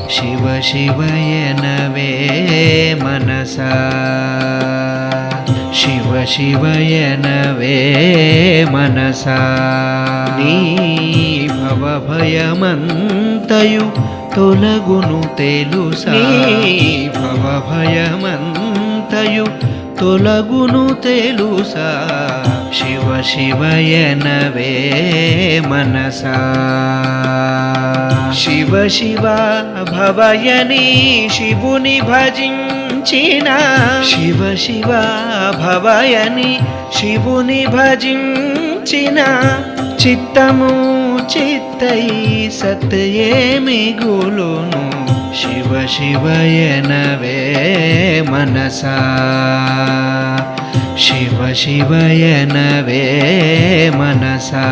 ಶಿವ ಶಿವಯನವೇ ಮನಸ ಶಿವ ಶಿವಯನವೇ ಮನಸ ನೀ ಭವಭಯಮಂತಯು ತೊಲಗುನು తెలుసా భవభయమంతయు తొలగును తెలుసా శివ శివయనవే మనసా శివ శివ భవయని శివుని భజించిన శివ శివ భవయని శివుని భజించిన చిత్తము చిత్తై సత్యే మిగులును శివ శివయనవే మనసా శివ శివయనవే మనసా